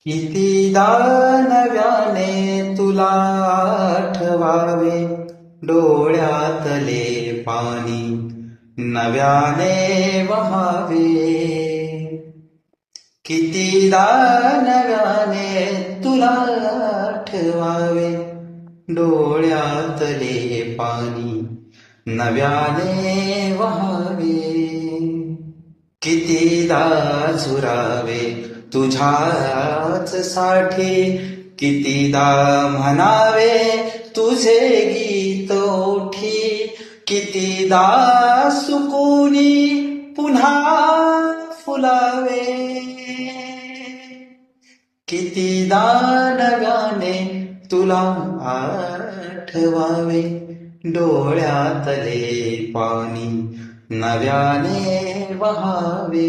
कितीदा नव्याने तुला आठवावे, डोळ्यातले पाणी नव्याने वहावे. कितीदा नव्याने तुला आठवावे, डोळ्यातले पाणी नव्याने वहावे. कितीदा झुरावे तुझ्याच साठी, कितीदा म्हणावे तुझे गीत ओठी. कितीदा सुकुनी पुन्हा फुलावे, कितीदा नव्याने तुला आठवावे, डोळ्यातले पाणी नव्याने वहावे.